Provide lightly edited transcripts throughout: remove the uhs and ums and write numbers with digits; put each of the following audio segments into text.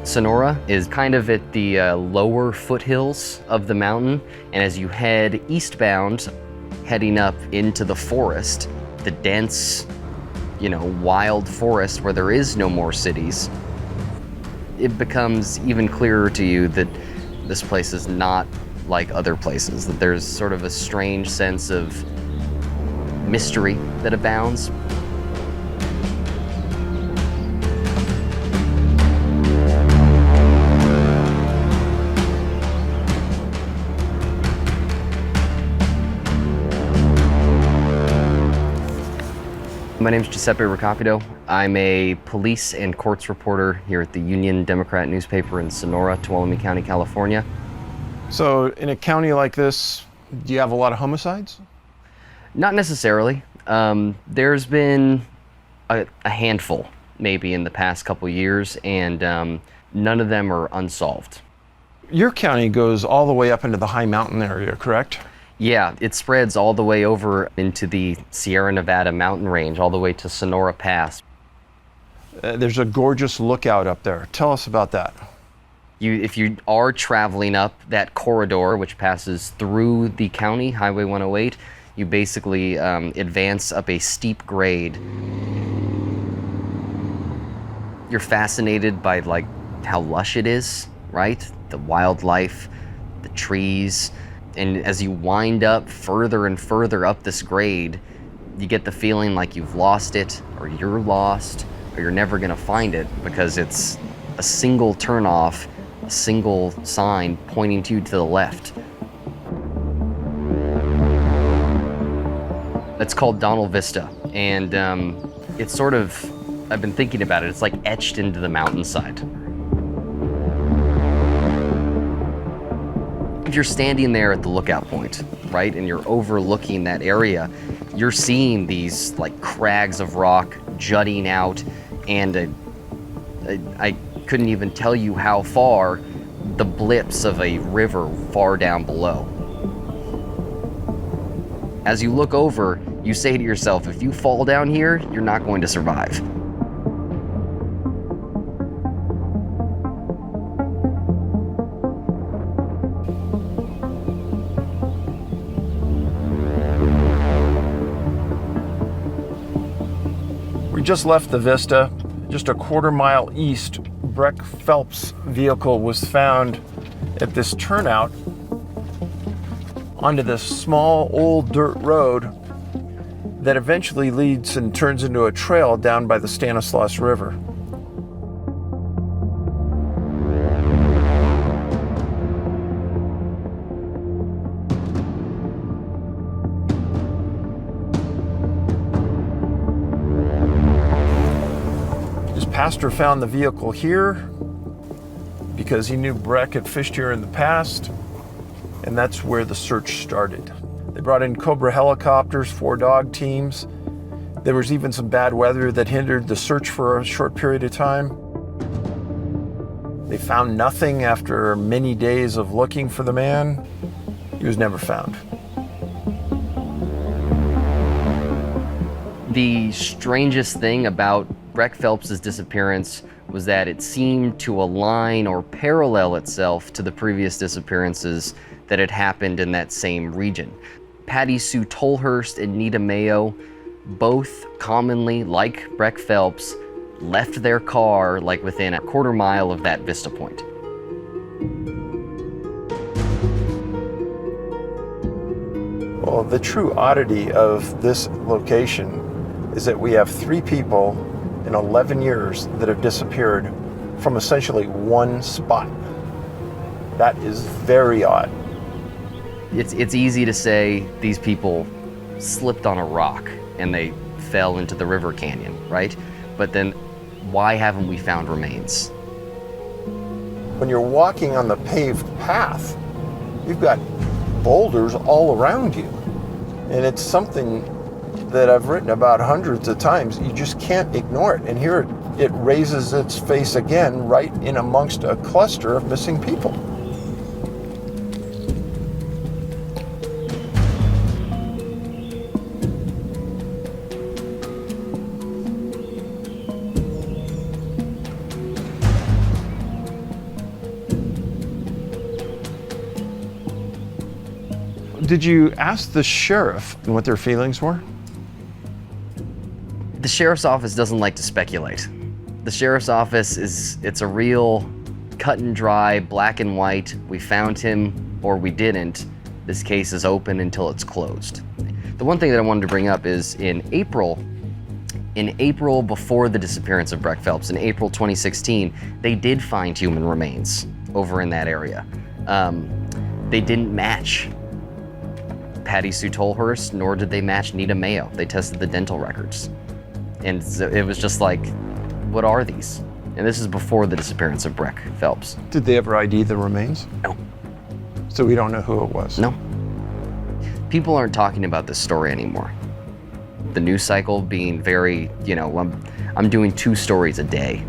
Sonora is kind of at the lower foothills of the mountain, and as you head eastbound, heading up into the forest, the dense, wild forest where there is no more cities, it becomes even clearer to you that this place is not like other places, that there's sort of a strange sense of mystery that abounds. My name is Giuseppe Recapito. I'm a police and courts reporter here at the Union Democrat newspaper in Sonora, Tuolumne County, California. So in a county like this, do you have a lot of homicides? Not necessarily. There's been a handful, maybe, in the past couple years, and none of them are unsolved. Your county goes all the way up into the high mountain area, correct? Yeah, it spreads all the way over into the Sierra Nevada mountain range, all the way to Sonora Pass. There's a gorgeous lookout up there. Tell us about that. If you are traveling up that corridor, which passes through the county, Highway 108, you basically advance up a steep grade. You're fascinated by how lush it is, right? The wildlife, the trees. And as you wind up further and further up this grade, you get the feeling like you've lost it, or you're lost, or you're never gonna find it, because it's a single turnoff, a single sign pointing to the left. It's called Donald Vista, and it's sort of, I've been thinking about it, it's like etched into the mountainside. If you're standing there at the lookout point, right, and you're overlooking that area, you're seeing these crags of rock jutting out, and I couldn't even tell you how far, the blips of a river far down below. As you look over, you say to yourself, if you fall down here, you're not going to survive. We just left the Vista. Just a quarter-mile east, Breck Phelps' vehicle was found at this turnout onto this small old dirt road that eventually leads and turns into a trail down by the Stanislaus River. Pastor found the vehicle here because he knew Breck had fished here in the past, and that's where the search started. They brought in Cobra helicopters, 4 dog teams. There was even some bad weather that hindered the search for a short period of time. They found nothing after many days of looking for the man. He was never found. The strangest thing about Breck Phelps' disappearance was that it seemed to align or parallel itself to the previous disappearances that had happened in that same region. Patty Sue Tolhurst and Nita Mayo, both commonly, like Breck Phelps, left their car within a quarter mile of that vista point. Well, the true oddity of this location is that we have 3 people in 11 years that have disappeared from essentially one spot. That is very odd. It's easy to say these people slipped on a rock and they fell into the river canyon, right? But then why haven't we found remains? When you're walking on the paved path, you've got boulders all around you. And it's something that I've written about hundreds of times. You just can't ignore it. And here it raises its face again right in amongst a cluster of missing people. Did you ask the sheriff what their feelings were? The sheriff's office doesn't like to speculate. The sheriff's office it's a real cut and dry, black and white. We found him or we didn't. This case is open until it's closed. The one thing that I wanted to bring up is in April before the disappearance of Breck Phelps, in April 2016, they did find human remains over in that area. They didn't match Patty Sue Tolhurst, nor did they match Nita Mayo. They tested the dental records. And so it was just like, what are these? And this is before the disappearance of Breck Phelps. Did they ever ID the remains? No. So we don't know who it was? No. People aren't talking about this story anymore. The news cycle being very, I'm doing 2 stories a day.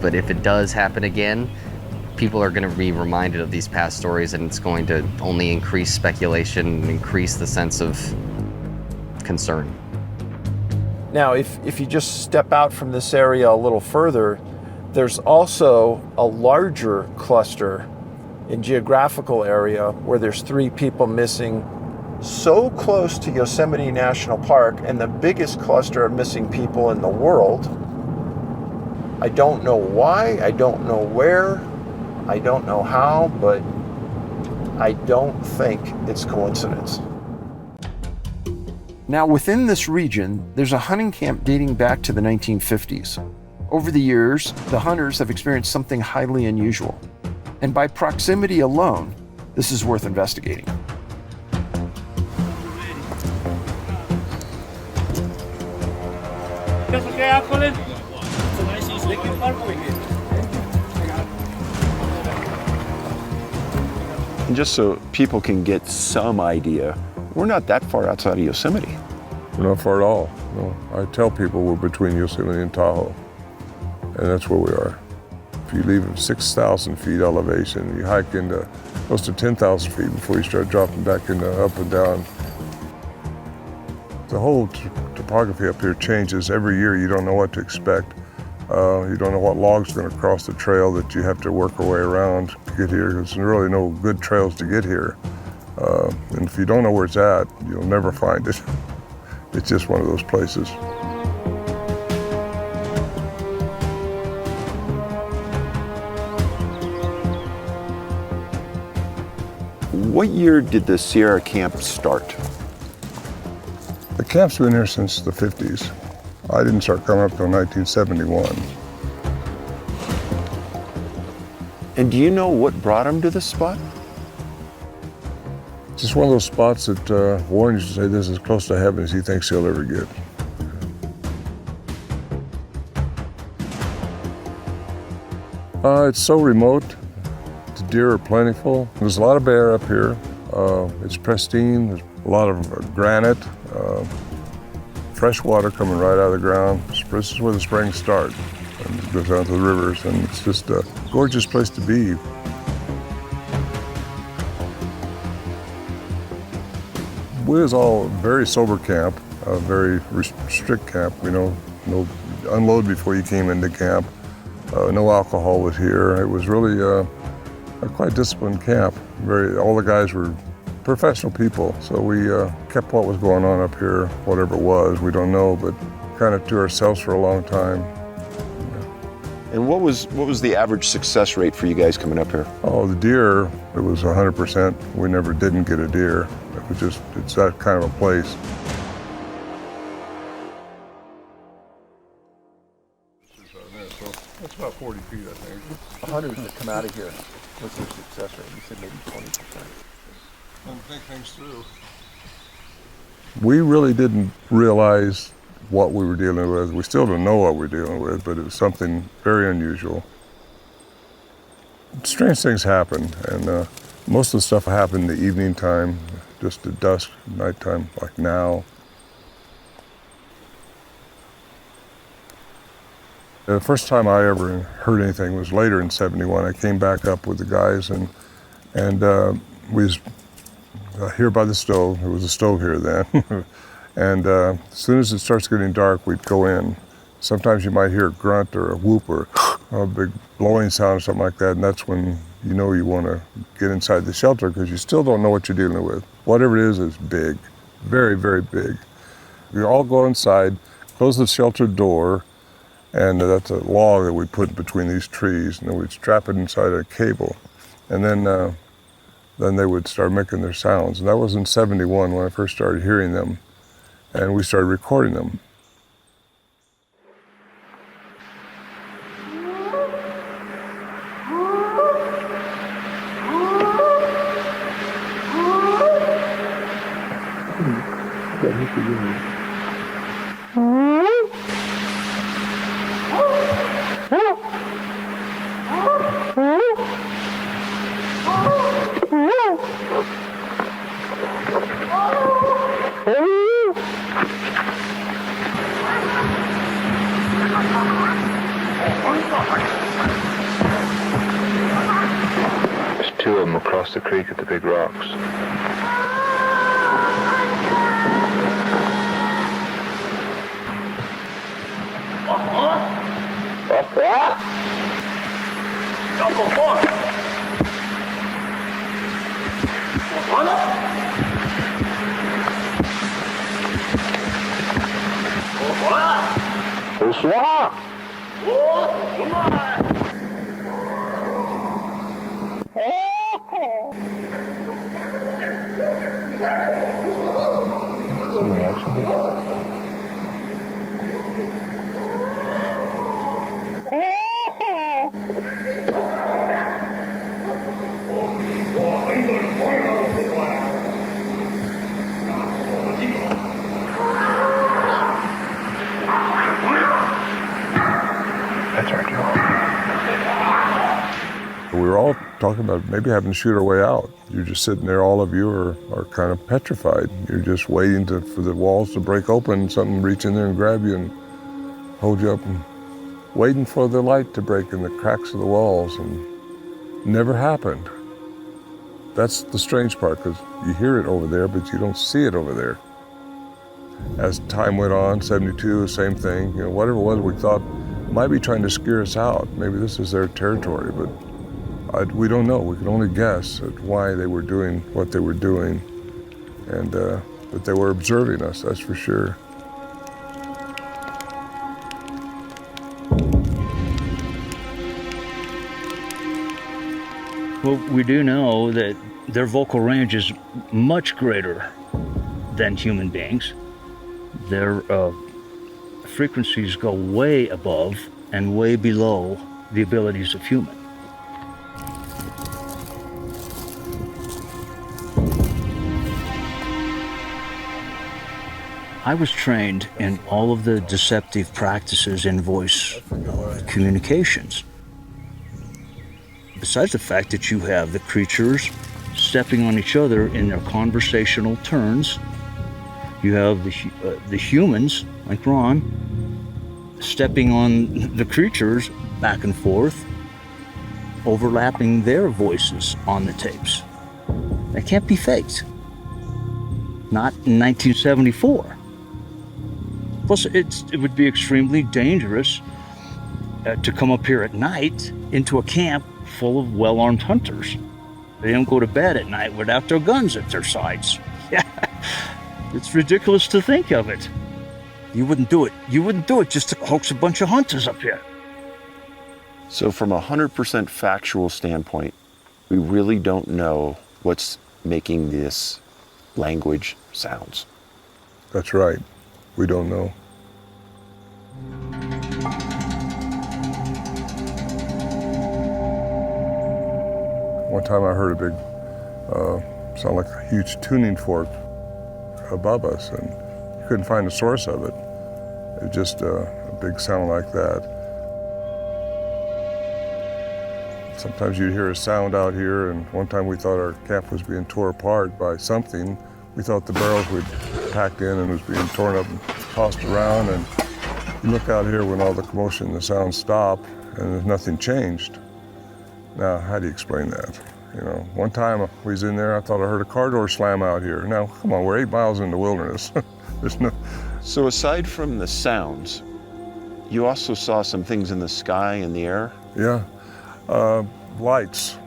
But if it does happen again, people are going to be reminded of these past stories, and it's going to only increase speculation and increase the sense of concern. Now, if you just step out from this area a little further, there's also a larger cluster in geographical area where there's 3 people missing so close to Yosemite National Park, and the biggest cluster of missing people in the world. I don't know why, I don't know where, I don't know how, but I don't think it's coincidence. Now, within this region, there's a hunting camp dating back to the 1950s. Over the years, the hunters have experienced something highly unusual. And by proximity alone, this is worth investigating. And just so people can get some idea, we're not that far outside of Yosemite. We're not far at all. No. I tell people we're between Yosemite and Tahoe, and that's where we are. If you leave at 6,000 feet elevation, you hike into close to 10,000 feet before you start dropping back into up and down. The whole topography up here changes every year. You don't know what to expect. You don't know what log's going to cross the trail that you have to work your way around to get here. There's really no good trails to get here. And if you don't know where it's at, you'll never find it. It's just one of those places. What year did the Sierra Camp start? The camp's been here since the 50s. I didn't start coming up until 1971. And do you know what brought him to this spot? Just one of those spots that Warren used to say this is as close to heaven as he thinks he'll ever get. It's so remote. The deer are plentiful. There's a lot of bear up here. It's pristine. There's a lot of granite, fresh water coming right out of the ground. This is where the springs start, and it goes down to the rivers, and it's just a gorgeous place to be. We was all a very sober camp, a very strict camp. No unload before you came into camp. No alcohol was here. It was really a quite disciplined camp. All the guys were professional people, so we kept what was going on up here, whatever it was, we don't know, but kind of to ourselves for a long time. And what was the average success rate for you guys coming up here? Oh, the deer, it was 100%. We never didn't get a deer. It's that kind of a place. That's about 40 feet, I think. The hunters that come out of here, what's their success rate? You said maybe 20%. And think things through. We really didn't realize what we were dealing with. We still don't know what we're dealing with, but it was something very unusual. Strange things happen, and most of the stuff happened in the evening time, just at dusk, nighttime, like now. The first time I ever heard anything was later in '71. I came back up with the guys, and we was here by the stove. There was a stove here then. And as soon as it starts getting dark, we'd go in. Sometimes you might hear a grunt or a whoop or a big blowing sound or something like that, and that's when you know you want to get inside the shelter because you still don't know what you're dealing with. Whatever it is big, very, very big. We all go inside, close the shelter door, and that's a log that we put between these trees, and then we'd strap it inside a cable. And then they would start making their sounds. And that was in '71 when I first started hearing them, and we started recording them. There's two of them across the creek at the big rocks. We were all talking about maybe having to shoot our way out. You're just sitting there, all of you are kind of petrified. You're just waiting for the walls to break open, something reach in there and grab you and hold you up, and waiting for the light to break in the cracks of the walls, and never happened. That's the strange part, because you hear it over there, but you don't see it over there. As time went on, '72, same thing. You know, whatever it was, we thought might be trying to scare us out. Maybe this is their territory, but we don't know. We can only guess at why they were doing what they were doing, and but they were observing us, that's for sure. Well, we do know that their vocal range is much greater than human beings. Their frequencies go way above and way below the abilities of human. I was trained in all of the deceptive practices in voice communications. Besides the fact that you have the creatures stepping on each other in their conversational turns, you have the humans, like Ron, stepping on the creatures back and forth, overlapping their voices on the tapes. That can't be faked. Not in 1974. Plus, it would be extremely dangerous to come up here at night into a camp full of well-armed hunters. They don't go to bed at night without their guns at their sides. Yeah, it's ridiculous to think of it. You wouldn't do it. You wouldn't do it just to hoax a bunch of hunters up here. So from a 100% factual standpoint, we really don't know what's making this language sounds. That's right. We don't know. One time I heard a big, sound like a huge tuning fork above us, and you couldn't find the source of it. It was just a big sound like that. Sometimes you'd hear a sound out here, and one time we thought our camp was being torn apart by something. We thought the barrels we'd packed in and was being torn up and tossed around, and you look out here when all the commotion and the sound stopped and there's nothing changed. Now, how do you explain that? You know, one time we was in there, I thought I heard a car door slam out here. Now, come on, we're 8 miles in the wilderness. There's no... So aside from the sounds, you also saw some things in the sky and the air? Yeah, lights.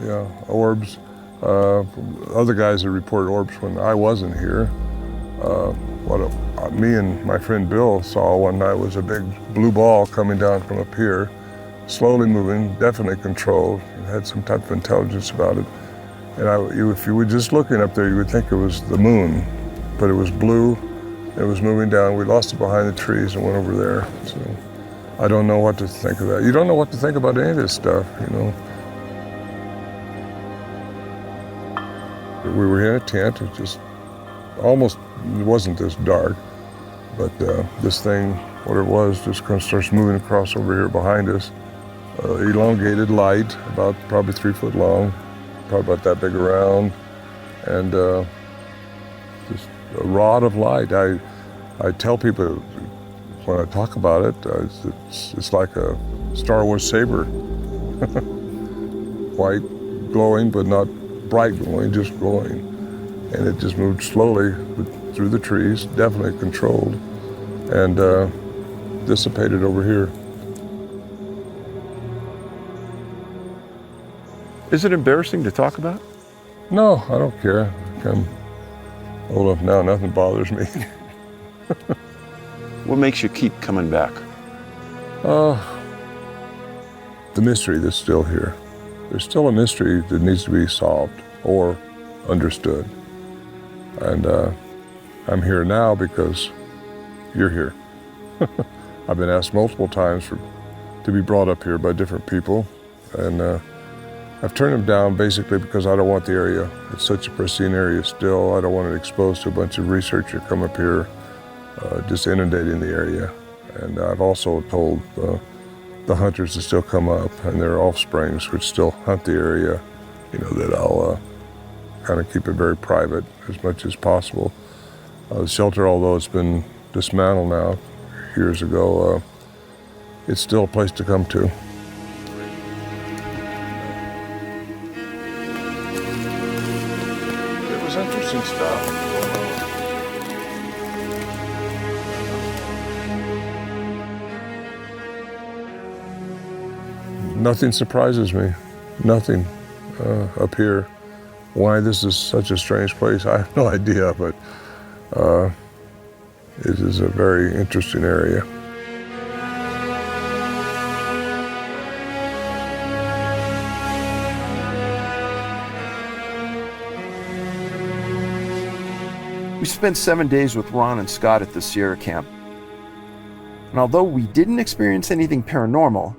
Yeah, orbs. Other guys that reported orbs when I wasn't here. Me and my friend Bill saw one night was a big blue ball coming down from up here, slowly moving, definitely controlled. It had some type of intelligence about it. And if you were just looking up there, you would think it was the moon, but it was blue. It was moving down. We lost it behind the trees and went over there. So I don't know what to think of that. You don't know what to think about any of this stuff, you know. We were in a tent. It just almost it wasn't this dark, but this thing, what it was, just kind of starts moving across over here behind us. Elongated light, about probably 3 foot long, probably about that big around, and just a rod of light. I tell people when I talk about it, it's like a Star Wars saber, white, glowing, but not bright glowing, just glowing. And it just moved slowly through the trees, definitely controlled, and dissipated over here. Is it embarrassing to talk about? No, I don't care. I'm old enough now, nothing bothers me. What makes you keep coming back? The mystery that's still here. There's still a mystery that needs to be solved or understood. And I'm here now because you're here. I've been asked multiple times to be brought up here by different people, and I've turned them down basically because I don't want the area. It's such a pristine area still. I don't want it exposed to a bunch of researchers come up here, just inundating the area. And I've also told the hunters that still come up and their offsprings, which still hunt the area, you know, that I'll kind of keep it very private as much as possible. The shelter, although it's been dismantled now years ago, it's still a place to come to. It was interesting stuff. Nothing surprises me, nothing up here. Why this is such a strange place, I have no idea, but it is a very interesting area. We spent 7 days with Ron and Scott at the Sierra camp. And although we didn't experience anything paranormal,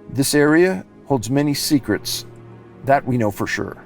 this area holds many secrets that we know for sure.